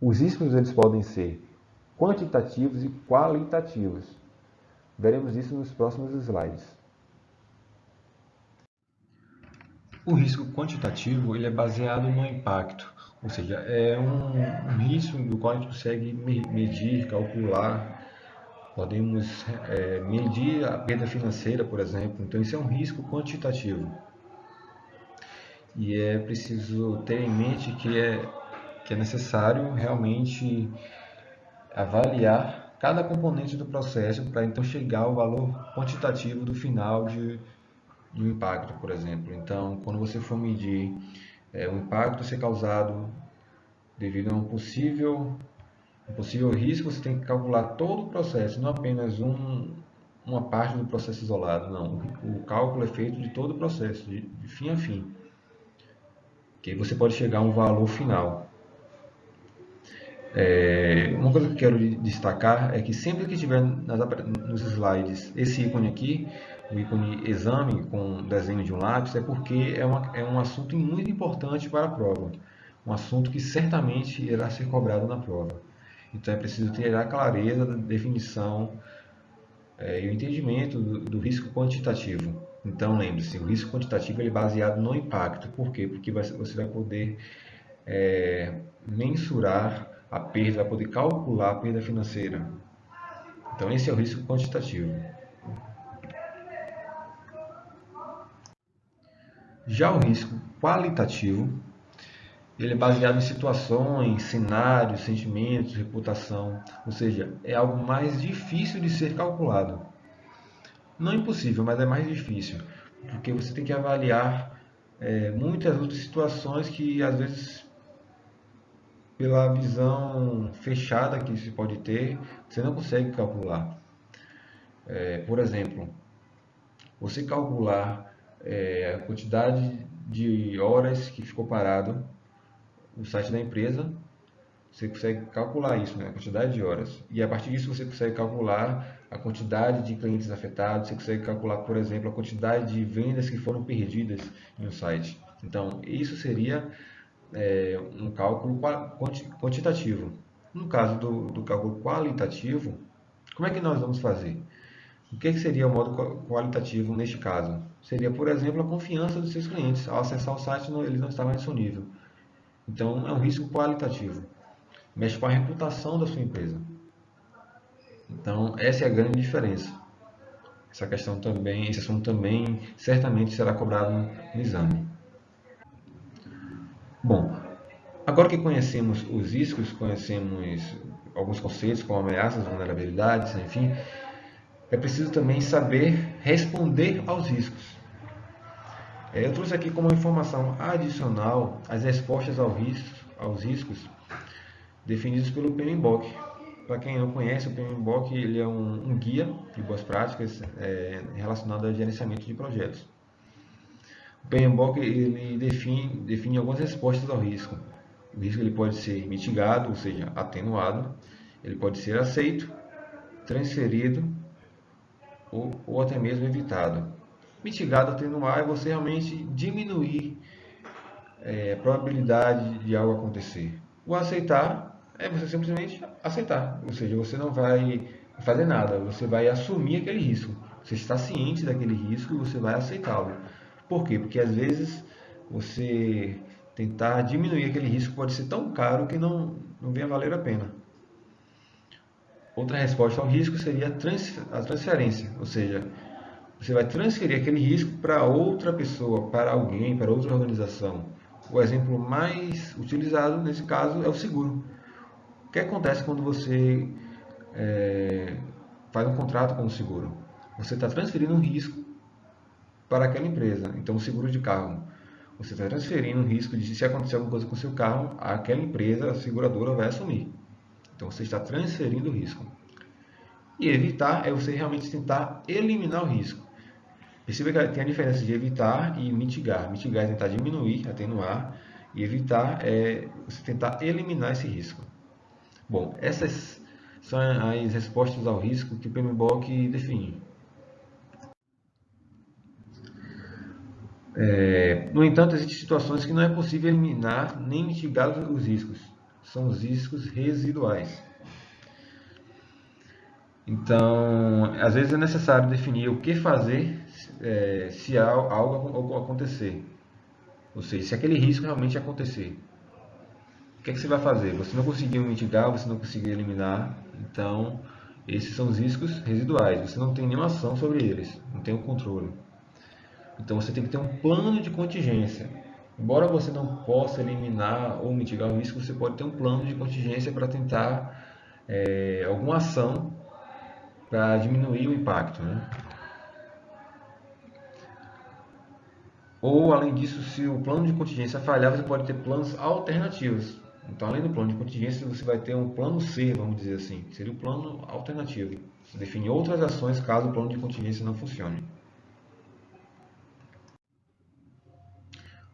Os riscos eles podem ser quantitativos e qualitativos. Veremos isso nos próximos slides. O risco quantitativo ele é baseado no impacto, ou seja, é um risco do qual a gente consegue medir, calcular. Podemos medir a perda financeira, por exemplo. Então, isso é um risco quantitativo. E é preciso ter em mente que é necessário realmente avaliar cada componente do processo para então chegar ao valor quantitativo do final de um impacto, por exemplo. Então, quando você for medir o impacto ser causado devido a um possível risco, você tem que calcular todo o processo, não apenas uma parte do processo isolado. Não, o cálculo é feito de todo o processo, de fim a fim, que aí você pode chegar a um valor final. Uma coisa que eu quero destacar é que sempre que tiver nos slides esse ícone aqui, o ícone exame com desenho de um lápis, é porque é um assunto muito importante para a prova. Um assunto que certamente irá ser cobrado na prova. Então é preciso ter a clareza da definição e o entendimento do risco quantitativo. Então lembre-se, o risco quantitativo ele é baseado no impacto. Por quê? Porque você vai poder mensurar a perda, vai poder calcular a perda financeira. Então esse é o risco quantitativo. Já o risco qualitativo, ele é baseado em situações, cenários, sentimentos, reputação, ou seja, é algo mais difícil de ser calculado. Não impossível, mas é mais difícil, porque você tem que avaliar muitas outras situações que às vezes pela visão fechada que se pode ter, você não consegue calcular. Por exemplo, você calcular a quantidade de horas que ficou parado o site da empresa, você consegue calcular isso, né? A quantidade de horas. E a partir disso você consegue calcular a quantidade de clientes afetados, você consegue calcular, por exemplo, a quantidade de vendas que foram perdidas em um site. Então, isso seria um cálculo quantitativo. No caso do cálculo qualitativo, como é que nós vamos fazer? O que seria o modo qualitativo neste caso? Seria, por exemplo, a confiança dos seus clientes. Ao acessar o site, ele não está mais disponível. Então, é um risco qualitativo. Mexe com a reputação da sua empresa. Então, essa é a grande diferença. Esse assunto também certamente será cobrado no exame. Bom, agora que conhecemos os riscos, conhecemos alguns conceitos como ameaças, vulnerabilidades, enfim, é preciso também saber responder aos riscos. Eu trouxe aqui como informação adicional as respostas aos riscos definidos pelo PMBOK. Para quem não conhece, o PMBOK ele é um guia de boas práticas relacionado ao gerenciamento de projetos. O PMBOK ele define algumas respostas ao risco. O risco ele pode ser mitigado, ou seja, atenuado, ele pode ser aceito, transferido ou até mesmo evitado. Mitigado, atenuar é você realmente diminuir a probabilidade de algo acontecer. O aceitar é você simplesmente aceitar, ou seja, você não vai fazer nada, você vai assumir aquele risco. Você está ciente daquele risco e você vai aceitá-lo. Por quê? Porque às vezes você tentar diminuir aquele risco pode ser tão caro que não venha valer a pena. Outra resposta ao risco seria a transferência, ou seja, você vai transferir aquele risco para outra pessoa, para alguém, para outra organização. O exemplo mais utilizado nesse caso é o seguro. O que acontece quando você faz um contrato com o seguro? Você está transferindo um risco para aquela empresa. Então, o seguro de carro. Você está transferindo um risco de se acontecer alguma coisa com o seu carro, aquela empresa, a seguradora, vai assumir. Então, você está transferindo o risco. E evitar é você realmente tentar eliminar o risco. Perceba que tem a diferença de evitar e mitigar. Mitigar é tentar diminuir, atenuar, e evitar é você tentar eliminar esse risco. Bom, essas são as respostas ao risco que o PMBOK define. No entanto, existem situações que não é possível eliminar nem mitigar os riscos. são os riscos residuais. Então, às vezes é necessário definir o que fazer se algo acontecer. Ou seja, se aquele risco realmente acontecer. O que é que você vai fazer? Você não conseguiu mitigar, você não conseguiu eliminar, então esses são os riscos residuais. Você não tem nenhuma ação sobre eles, não tem o controle. Então você tem que ter um plano de contingência. Embora você não possa eliminar ou mitigar o risco, você pode ter um plano de contingência para tentar alguma ação para diminuir o impacto, né? Ou, além disso, se o plano de contingência falhar, você pode ter planos alternativos. Então, além do plano de contingência, você vai ter um plano C, vamos dizer assim, que seria o plano alternativo. Você define outras ações caso o plano de contingência não funcione.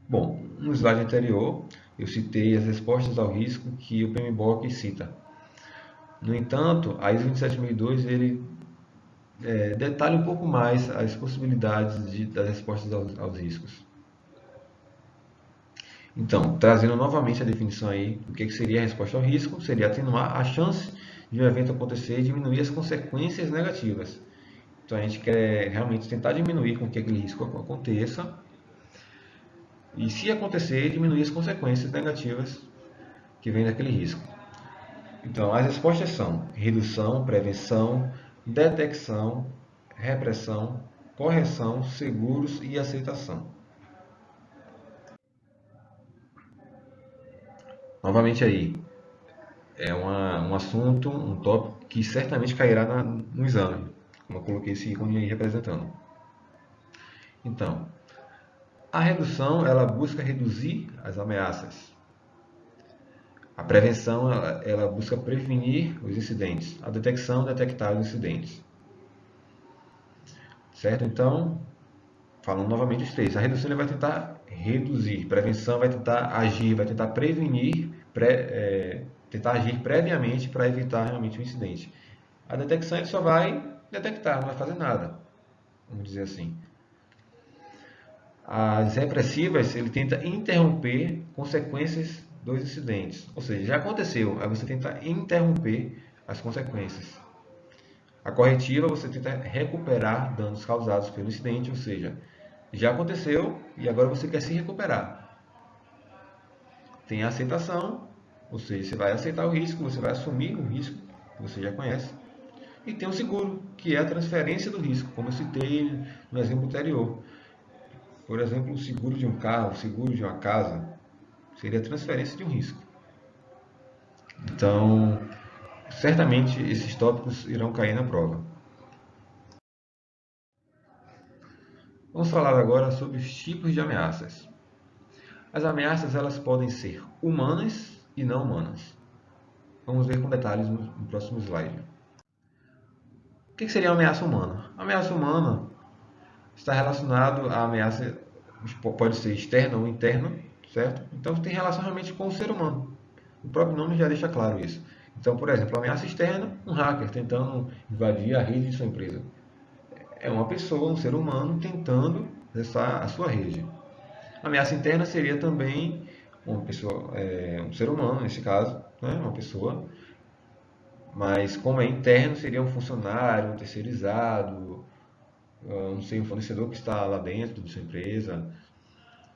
Bom, no slide anterior, eu citei as respostas ao risco que o PMBOK cita. No entanto, a ISO 27002 ele detalha um pouco mais as possibilidades das respostas aos riscos. Então, trazendo novamente a definição aí do que seria a resposta ao risco, seria atenuar a chance de um evento acontecer e diminuir as consequências negativas. Então, a gente quer realmente tentar diminuir com que aquele risco aconteça e, se acontecer, diminuir as consequências negativas que vêm daquele risco. Então, as respostas são redução, prevenção, detecção, repressão, correção, seguros e aceitação. Novamente aí, é um assunto, um tópico que certamente cairá no exame, como eu coloquei esse ícone aí representando. Então, a redução ela busca reduzir as ameaças. A prevenção ela busca prevenir os incidentes. A detecção detectar os incidentes. Certo? Então, falando novamente os três, a redução ele vai tentar reduzir, prevenção vai tentar agir, vai tentar prevenir, tentar agir previamente para evitar realmente o incidente. A detecção ele só vai detectar, não vai fazer nada, vamos dizer assim. As repressivas ele tenta interromper consequências dos incidentes, ou seja, já aconteceu, aí você tenta interromper as consequências. A corretiva você tenta recuperar danos causados pelo incidente, ou seja, já aconteceu e agora você quer se recuperar. Tem a aceitação, ou seja, você vai aceitar o risco, você vai assumir o risco que você já conhece. E tem o seguro, que é a transferência do risco, como eu citei no exemplo anterior. Por exemplo, o seguro de um carro, o seguro de uma casa, seria a transferência de um risco. Então, certamente esses tópicos irão cair na prova. Vamos falar agora sobre os tipos de ameaças. As ameaças elas podem ser humanas e não humanas. Vamos ver com detalhes no próximo slide. O que seria uma ameaça humana? A ameaça humana está relacionado à ameaça, pode ser externa ou interna, certo? Então tem relação realmente com o ser humano. O próprio nome já deixa claro isso. Então, por exemplo, a ameaça externa, um hacker tentando invadir a rede de sua empresa. É uma pessoa, um ser humano, tentando acessar a sua rede. A ameaça interna seria também uma pessoa, um ser humano, nesse caso, né? Uma pessoa, mas como é interno, seria um funcionário, um terceirizado, não sei, um fornecedor que está lá dentro da sua empresa.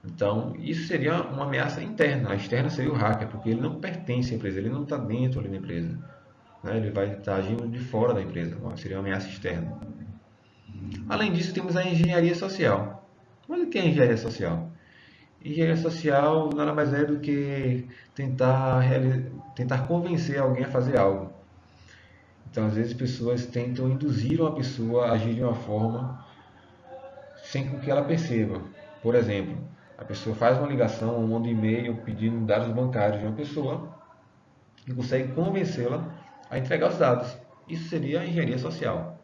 Então, isso seria uma ameaça interna. A externa seria o hacker, porque ele não pertence à empresa, ele não está dentro ali da empresa. Né? Ele vai estar agindo de fora da empresa, seria uma ameaça externa. Além disso, temos a engenharia social. Mas o que é a engenharia social? Engenharia social nada mais é do que tentar convencer alguém a fazer algo. Então, às vezes, pessoas tentam induzir uma pessoa a agir de uma forma sem que ela perceba. Por exemplo, a pessoa faz uma ligação ou manda um e-mail pedindo dados bancários de uma pessoa e consegue convencê-la a entregar os dados. Isso seria a engenharia social.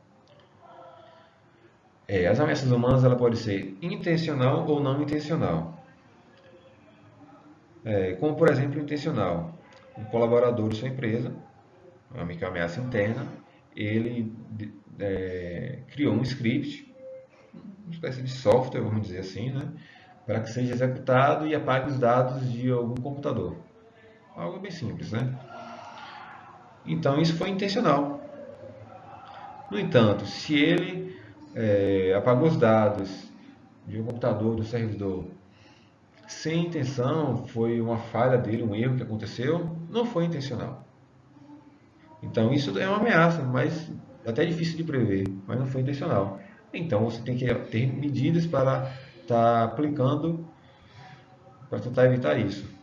As ameaças humanas ela pode ser intencional ou não intencional. Como, por exemplo, intencional. Um colaborador de sua empresa, uma ameaça interna, ele criou um script, uma espécie de software, vamos dizer assim, né, para que seja executado e apague os dados de algum computador. Algo bem simples, né? Então isso foi intencional. No entanto, se ele apagou os dados de um computador, do servidor, sem intenção, foi uma falha dele, um erro que aconteceu, não foi intencional. Então isso é uma ameaça, mas até difícil de prever, mas não foi intencional. Então você tem que ter medidas para estar aplicando para tentar evitar isso.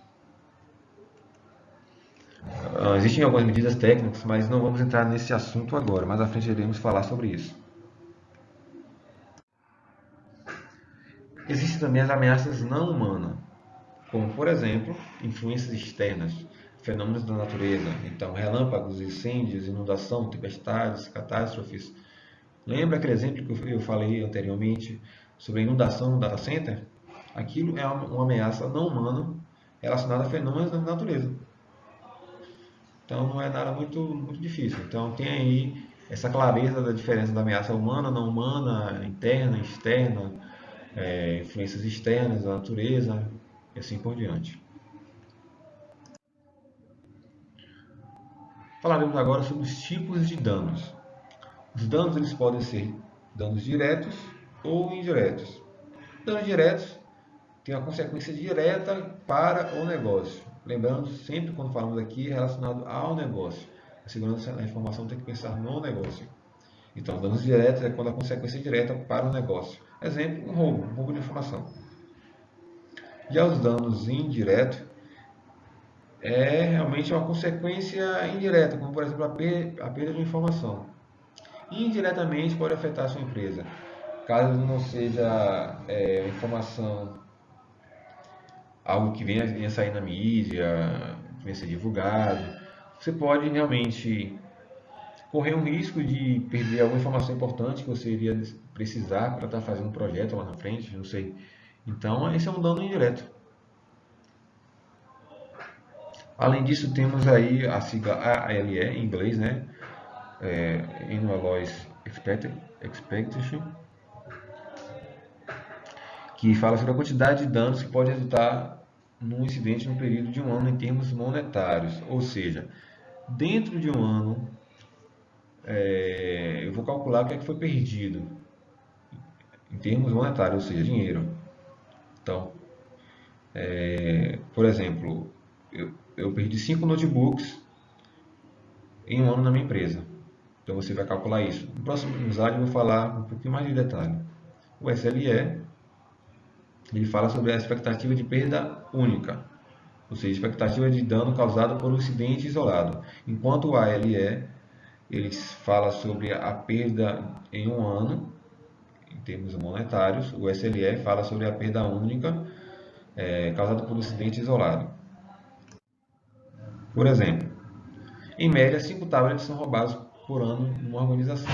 Existem algumas medidas técnicas, mas não vamos entrar nesse assunto agora. Mais à frente iremos falar sobre isso. Existem também as ameaças não humanas, como, por exemplo, influências externas, fenômenos da natureza, então relâmpagos, incêndios, inundação, tempestades, catástrofes. Lembra aquele exemplo que eu falei anteriormente sobre a inundação no data center? Aquilo é uma ameaça não humana relacionada a fenômenos da natureza. Então não é nada muito difícil. Então tem aí essa clareza da diferença da ameaça humana, não humana, interna, externa, influências externas da natureza e assim por diante. Falaremos agora sobre os tipos de danos. Os danos eles podem ser danos diretos ou indiretos. Danos diretos têm uma consequência direta para o negócio. Lembrando, sempre quando falamos aqui, relacionado ao negócio. A segurança da informação tem que pensar no negócio. Então, danos diretos é quando a consequência é direta para o negócio. Exemplo, um roubo de informação. Já os danos indiretos é realmente uma consequência indireta, como por exemplo a perda de informação. Indiretamente pode afetar a sua empresa, caso não seja informação, algo que venha sair na mídia, venha ser divulgado. Você pode realmente correr um risco de perder alguma informação importante que você iria precisar para estar fazendo um projeto lá na frente, não sei. Então, esse é um dano indireto. Além disso, temos aí a sigla ALE em inglês, né? Annual Loss Expectation, que fala sobre a quantidade de danos que pode resultar num incidente no período de um ano em termos monetários. Ou seja, dentro de um ano, eu vou calcular o que é que foi perdido em termos monetários, ou seja, dinheiro. Então, por exemplo, eu perdi 5 notebooks em um ano na minha empresa. Então você vai calcular isso. No próximo slide eu vou falar um pouquinho mais de detalhe. O SLE, ele fala sobre a expectativa de perda única, ou seja, expectativa de dano causado por um incidente isolado. Enquanto o ALE, ele fala sobre a perda em um ano, em termos monetários. O SLE fala sobre a perda única causada por um incidente isolado. Por exemplo, em média, 5 tablets são roubados por ano numa organização.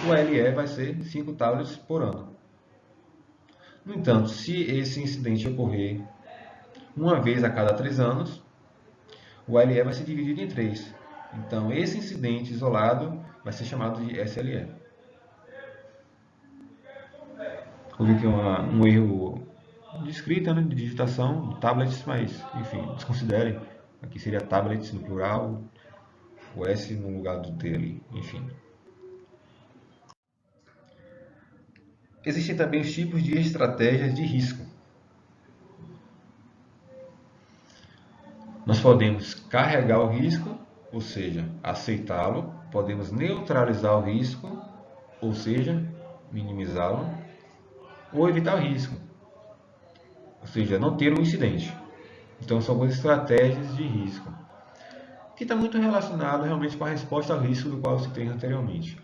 O ALE vai ser 5 tablets por ano. No entanto, se esse incidente ocorrer uma vez a cada 3 anos, o ALE vai ser dividido em 3. Então, esse incidente isolado vai ser chamado de SLE. Houve aqui um erro de escrita, né, de digitação, de tablets, mas, enfim, desconsiderem. Aqui seria tablets no plural, o S no lugar do T ali, enfim. Existem também os tipos de estratégias de risco. Nós podemos carregar o risco, ou seja, aceitá-lo. Podemos neutralizar o risco, ou seja, minimizá-lo. Ou evitar o risco, ou seja, não ter um incidente. Então são algumas estratégias de risco, que está muito relacionado realmente com a resposta ao risco do qual eu citei anteriormente.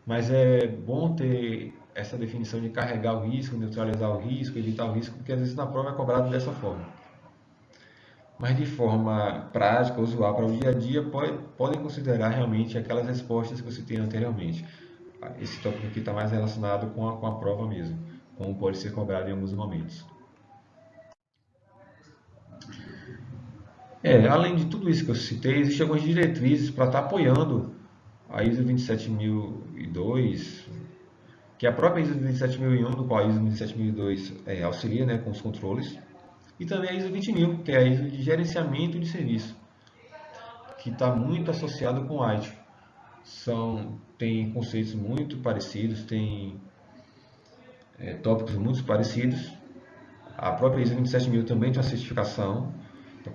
Mas é bom ter essa definição de carregar o risco, neutralizar o risco, evitar o risco, porque às vezes na prova é cobrado dessa forma. Mas de forma prática, usual para o dia a dia, podem considerar realmente aquelas respostas que eu citei anteriormente. Esse tópico aqui está mais relacionado com a prova mesmo, como pode ser cobrado em alguns momentos. Além de tudo isso que eu citei, existem algumas diretrizes para estar apoiando a ISO 27002, que é a própria ISO 27001, do qual a ISO 27002 auxilia, né, com os controles, e também a ISO 20000, que é a ISO de gerenciamento de serviço. que está muito associado com o ITIL. Tem conceitos muito parecidos, tem tópicos muito parecidos. A própria ISO 27000 também tem uma certificação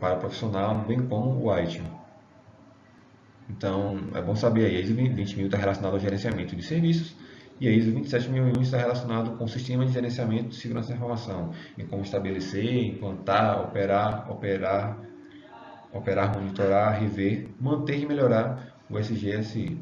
para profissional, bem como o ITIL. Então, é bom saber aí, a ISO 20000 está relacionada ao gerenciamento de serviços e a ISO 27001 está relacionado com o sistema de gerenciamento de segurança da informação, em como estabelecer, implantar, operar, monitorar, rever, manter e melhorar o SGSI.